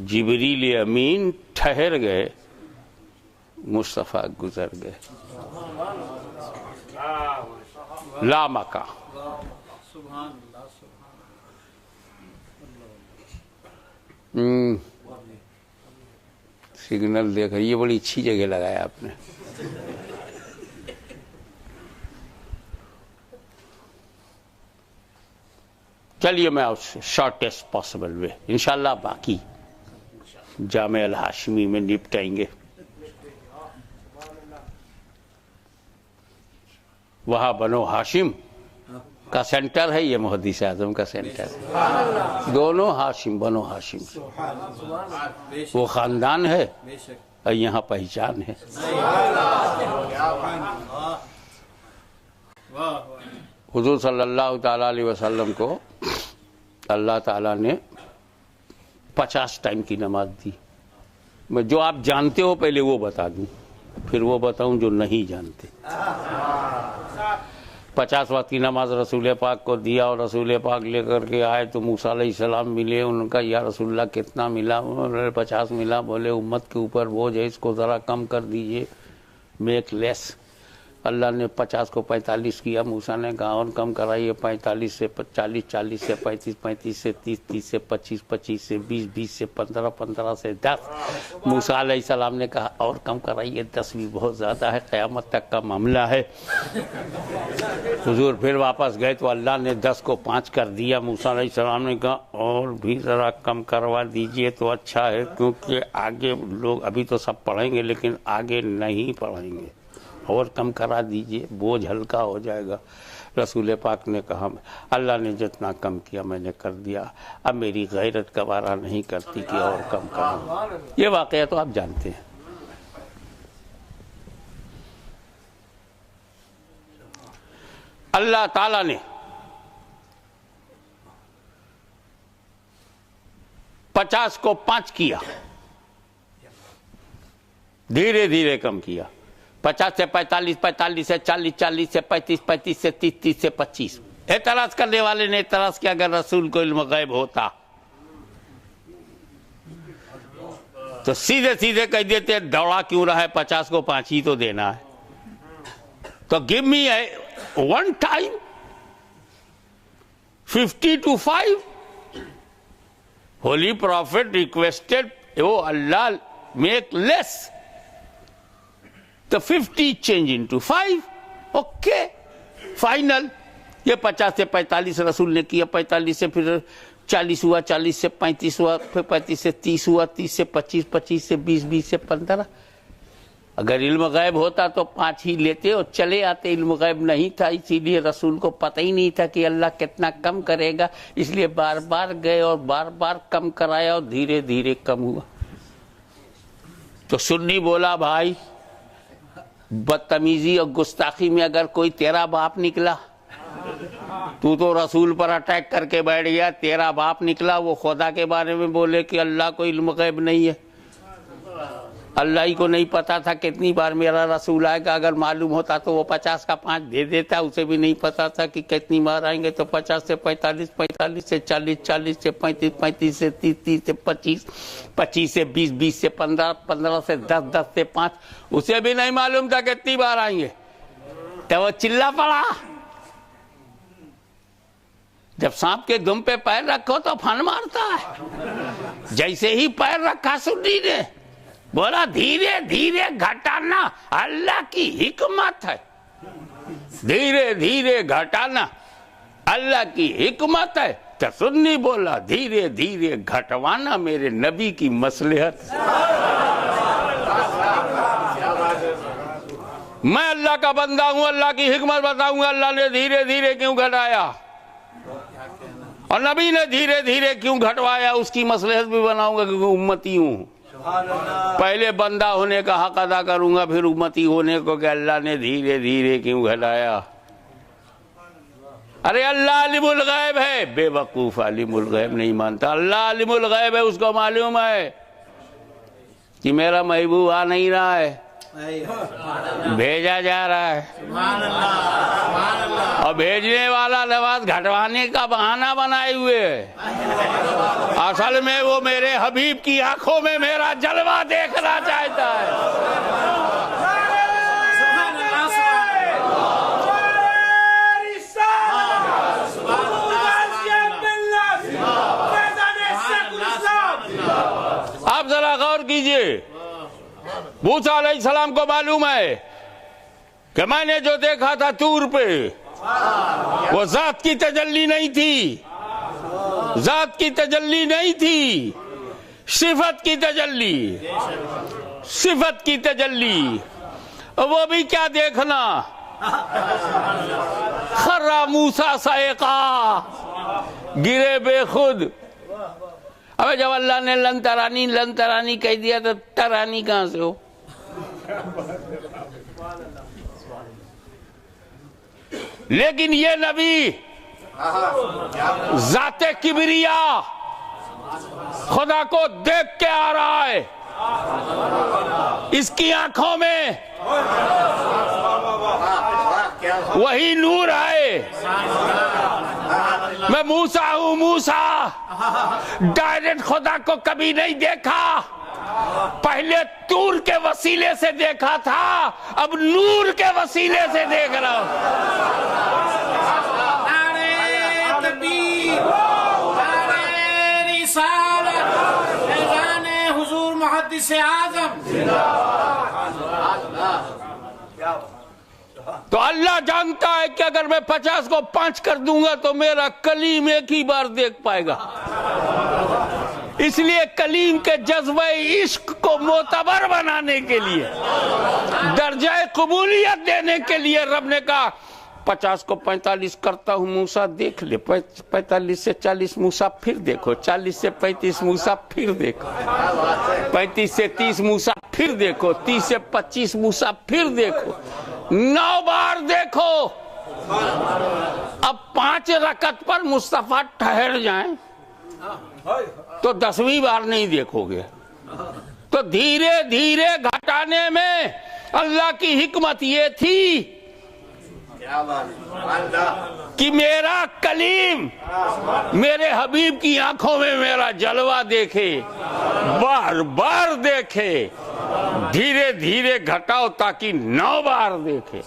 जिब्रील अमीन ठहर गए, मुस्तफ़ा गुजर गए। लामका सिग्नल देखो, ये बड़ी अच्छी जगह लगाया आपने। चलिए मैं शॉर्टेस्ट पॉसिबल वे इंशाल्लाह बाकी जामे अल हाशमी में निपटाएंगे। वहाँ बनो हाशिम का सेंटर है, ये मुहद्दिस आज़म का सेंटर है। दोनों हाशिम, बनो हाशिम, वो खानदान है और यहाँ पहचान है। हुज़ूर सल्लल्लाहु ताला अलैहि वसल्लम को अल्लाह ताला ने 50 टाइम की नमाज दी। मैं जो आप जानते हो पहले वो बता दूं, फिर वो बताऊं जो नहीं जानते। 50 वक्त की नमाज रसूल पाक को दिया, और रसूल पाक लेकर के आए तो मूसा अलैहिस्सलाम मिले। उनका या रसूलल्लाह कितना मिला? 50 मिला। बोले उम्मत के ऊपर बोझ है, इसको ज़रा कम कर दीजिए, मेक लेस। अल्लाह ने 50 को 45 किया। मूसा ने कहा और कम कराइए, 45 से 40, 40 से 35, 35 से 30, 30 से 25, 25 से 20, 20 से 15, 15 से 10। मूसा अलैहिस्सलाम ने कहा और कम कराइए, 10 भी बहुत ज़्यादा है, क़यामत तक का मामला है। हुजूर फिर वापस गए तो अल्लाह ने 10 को 5 कर दिया। मूसा अलैहिस्सलाम ने कहा और भी ज़रा कम करवा दीजिए तो अच्छा है, क्योंकि आगे लोग अभी तो सब पढ़ेंगे लेकिन आगे नहीं पढ़ेंगे, और कम करा दीजिए, बोझ हल्का हो जाएगा। रसूल पाक ने कहा अल्लाह ने जितना कम किया मैंने कर दिया, अब मेरी गैरत गवारा नहीं करती कि और कम करूं। ये वाकया तो आप जानते हैं। अल्लाह ताला ने 50 को 5 किया, धीरे धीरे कम किया। 50 से 45, 45 से 40, 40 से 35, 35 से 30, 30 से 25। एतराज करने वाले ने एतराज किया अगर रसूल को इल्म गैब होता तो सीधे सीधे कह देते दौड़ा क्यों रहा है, 50 को 5 ही तो देना है। तो give me one time 50 to 5। Holy prophet requested ओ अल्लाह मेक लेस, तो 50 चेंज इनटू 5। Okay final. ये 50 से 45 रसूल ने किया, 45 से फिर 40 हुआ, 40 से 35 हुआ, फिर 35 से 30 हुआ, 30 से 25, 25 से 20, 20 से 15। अगर इल्म गैब होता तो 5 ही लेते और चले आते। इल्म गैब नहीं था, इसीलिए रसूल को पता ही नहीं था कि अल्लाह कितना कम करेगा, इसलिए बार बार गए और बार बार कम कराया और धीरे धीरे कम हुआ। तो सुन्नी बोला भाई बदतमीजी और गुस्ताखी में अगर कोई तेरा बाप निकला, तू तो रसूल पर अटैक करके बैठ गया, तेरा बाप निकला वो खुदा के बारे में बोले कि अल्लाह को इल्म गैब नहीं है, अल्लाह ही को नहीं पता था कितनी बार मेरा रसूल आएगा। अगर मालूम होता तो वो 50 का 5 दे देता, उसे भी नहीं पता था कि कितनी बार आएंगे। तो 50 से 45, 45 से 40, 40 से 35, 35 से 30, 30 से 25, 25 से 20, 20 से 15, 15 से 10, 10 से 5, उसे भी नहीं मालूम था कितनी बार आएंगे। तो वो चिल्ला पड़ा। जब सांप के दुम पे पैर रखो तो फन मारता है। जैसे ही पैर रखा सुन्नी ने बोला धीरे धीरे घटाना अल्लाह की हिकमत है, धीरे धीरे घटाना अल्लाह की हिकमत है। तो सुन्नी बोला धीरे धीरे घटवाना मेरे नबी की मसलहत। मैं अल्लाह का बंदा हूं, अल्लाह की हिकमत बताऊंगा अल्लाह ने धीरे धीरे क्यों घटाया और नबी ने धीरे धीरे क्यों घटवाया, उसकी मसलहत भी बनाऊंगा क्योंकि उम्मती हूं। पहले बंदा होने का हक अदा करूंगा, फिर उम्मती होने को कि अल्लाह ने धीरे धीरे क्यों घटाया। अरे अल्लाह अलीमुल गैब है, बेवकूफ अलीमुल गैब नहीं मानता। अल्लाह अलीमुल गैब है, उसको मालूम है कि मेरा महबूब आ नहीं रहा है, भेजा जा रहा है, और भेजने वाला नमाज घटवाने का बहाना बनाए हुए है। असल में वो मेरे हबीब की आंखों में मेरा जलवा देखना चाहता है। आप जरा गौर कीजिए, मूसा अलैहिस्सलाम को मालूम है कि मैंने जो देखा था तूर पे वो जात की तजल्ली नहीं थी, जात की तजल्ली नहीं थी, सिफत की तजल्ली, सिफत की तजल्ली। वो भी क्या देखना, खर्रा मूसा साइका, गिरे बेखुद। अबे जब अल्लाह ने लन तरानी कह दिया तो तरानी कहां से हो? लेकिन ये नबी जाते किबरिया खुदा को देख के आ रहा है, इसकी आंखों में वही नूर है। मैं मूसा हूं, मूसा डायरेक्ट खुदा को कभी नहीं देखा, पहले तूर के वसीले से देखा था, अब नूर के वसीले से देख रहा हूं। नारे तकबीर, नारे रिसालत, फैज़ाने हुजूर मुहद्दिस आज़म। तो अल्लाह जानता है कि अगर मैं 50 को 5 कर दूंगा तो मेरा कलीम एक ही बार देख पाएगा। इसलिए कलीम के जज्बे इश्क को मोतबर बनाने के लिए, दर्जा कबूलियत देने के लिए रब ने कहा 50 को 45 करता हूं, मूसा देख ले। 45 से 40 मूसा फिर देखो, 40 से 35 मूसा फिर देखो, 35 से 30 मूसा फिर देखो, 30 से 25 मूसा फिर देखो, 9 बार देखो। अब 5 रकत पर मुस्तफा ठहर जाएं तो 10वीं बार नहीं देखोगे। तो धीरे धीरे घटाने में अल्लाह की हिकमत ये थी कि मेरा कलीम मेरे हबीब की आंखों में मेरा जलवा देखे, बार बार देखे, धीरे धीरे घटाओ ताकि 9 बार देखे।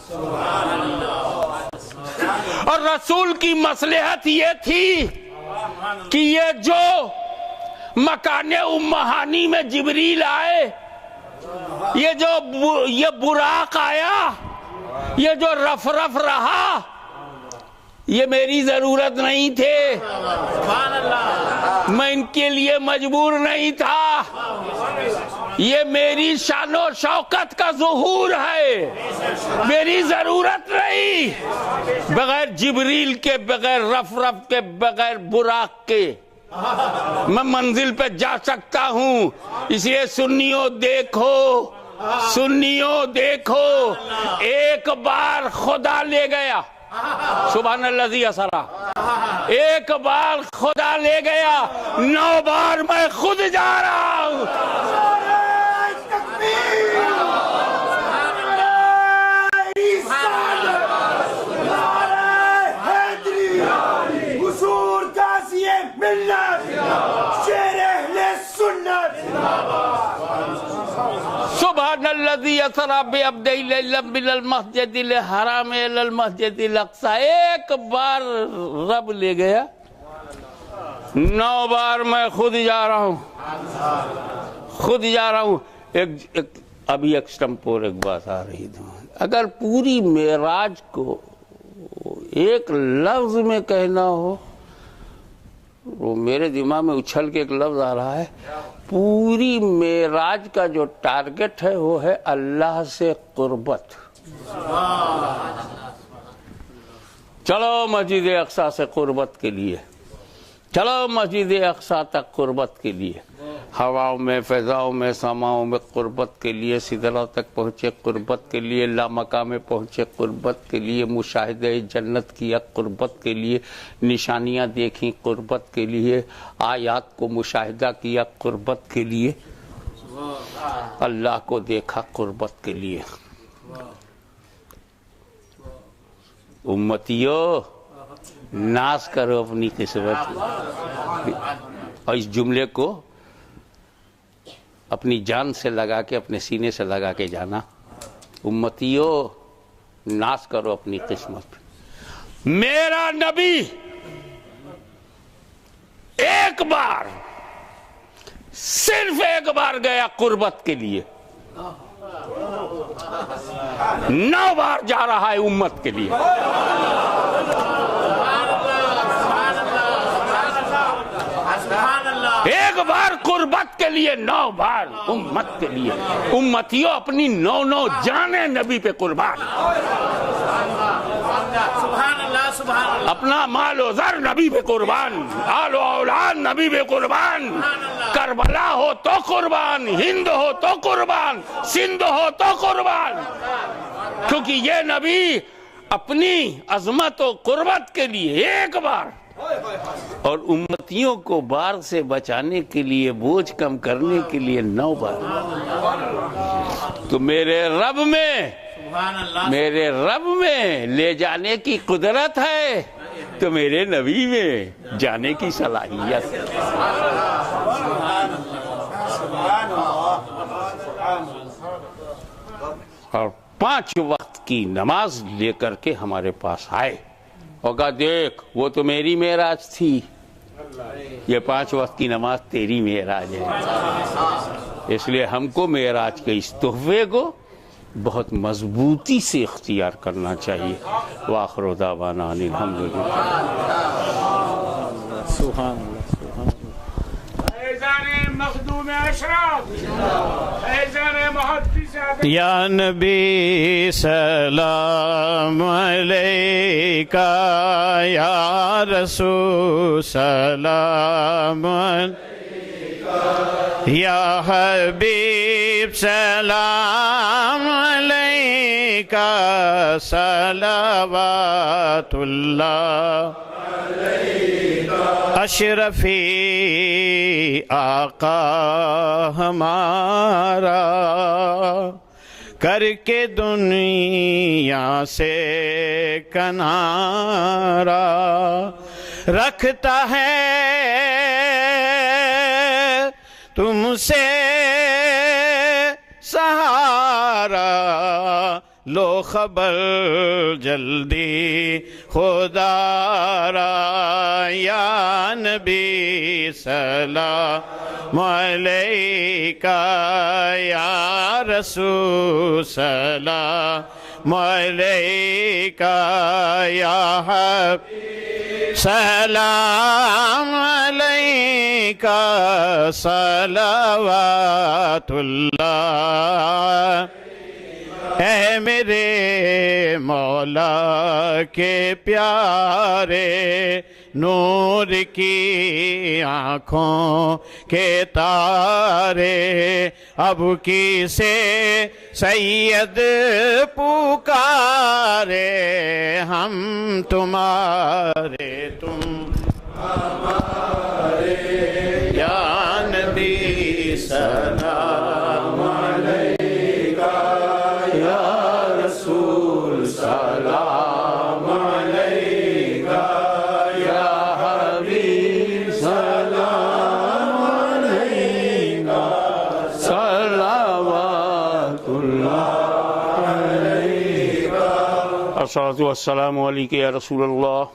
और रसूल की मसलहत ये थी कि ये जो मकाने उम्महानी में जिब्रील आए, ये बुराक आया, ये जो रफ रफ रहा, ये मेरी जरूरत नहीं थे, मैं इनके लिए मजबूर नहीं था, ये मेरी शानो शौकत का ज़ुहूर है, मेरी जरूरत नहीं। बगैर जिब्रील के, बगैर रफ रफ के, बगैर बुराक के मैं मंजिल पे जा सकता हूँ। इसलिए सुन्नियों देखो, सुन्नियों देखो, एक बार खुदा ले गया, सुभान अल्लाज़ी असरा, एक बार खुदा ले गया, 9 बार मैं खुद जा रहा हूँ। सुभान अल्लाज़ी असरा बिअब्दिही लैलन मिनल मस्जिदिल हराम इलल मस्जिदिल अक़सा। एक बार रब ले गया, 9 बार मैं खुद जा रहा हूँ, खुद जा रहा हूँ। अभी एक स्टम्पोर एक बात आ रही थी, अगर पूरी मेराज को एक लफ्ज में कहना हो, वो मेरे दिमाग में उछल के एक लफ्ज आ रहा है, पूरी मेराज का जो टारगेट है वो है अल्लाह से कुर्बत। चलो मस्जिद अक़सा से कुर्बत के लिए, चलो मस्जिद अक़सा तक कुर्बत के लिए। हवाओं में, फ़ज़ाओं में, समाओं में क़ुर्बत के लिए, सिदरा तक पहुँचे क़ुर्बत के लिए, लामका में पहुँचे क़ुर्बत के लिए, मुशाहिदे जन्नत किया क़ुर्बत के लिए, निशानियाँ देखी क़ुर्बत के लिए, आयात को मुशाहिदा किया क़ुर्बत के लिए, अल्लाह को देखा क़ुर्बत के लिए। उम्मतियों, नाश करो अपनी किस्मत। और इस जुमले को अपनी जान से लगा के, अपने सीने से लगा के जाना। उम्मतियों, नाश करो अपनी किस्मत। मेरा नबी एक बार, सिर्फ एक बार गया क़ुर्बत के लिए, 9 बार जा रहा है उम्मत के लिए। एक बार क़ुर्बत के लिए, 9 बार उम्मत के लिए। उम्मतियों, अपनी 9 जाने नबी पे कुर्बान। अपना मालो ज़र नबी पे कुर्बान, आलो औलाद नबी पे कुर्बान। करबला हो तो कुर्बान, हिंद हो तो कुर्बान, सिंध हो तो कुर्बान। क्योंकि ये नबी अपनी अजमत और कुर्बत के लिए एक बार, और उम्मतियों को बार से बचाने के लिए, बोझ कम करने के लिए 9 बार। तो मेरे रब में ले जाने की कुदरत है, तो मेरे नबी में जाने की सलाहियत है। और 5 वक्त की नमाज लेकर के हमारे पास आए और कहा, देख वो तो मेरी मेराज थी, ये 5 वक्त की नमाज तेरी मेराज है। इसलिए हमको मेराज के इस तोहफे को बहुत मजबूती से इख्तियार करना चाहिए। वाखिर दावाना अनिल हम्दुलिल्लाह। सुभान अल्लाह। या नबी सलाम अलैका, या रसूल सलाम अलैका, या हबीब सलाम अलैका, सलावतुल्लाह अशरफी आका हमारा, करके दुनिया से किनारा, रखता है तुमसे सहारा। लो खबर जल्दी खुदारा, या नबी सलाम अलैका, या रसूल सलाम अलैका, या हबीब सलाम अलैका, सलावतुल्लाह। ऐ मेरे मौला के प्यारे, नूर की आँखों के तारे, अब किसे सैयद पुकारे, हम तुम्हारे तुम हमारे, या नबी सलाम अलैका, या रसूल सलाम अलैका, या हबीब सलाम अलैका, सलावतुल्लाह अलैका। अस्सलातु वस्सलामु अलैका या रसूलल्लाह।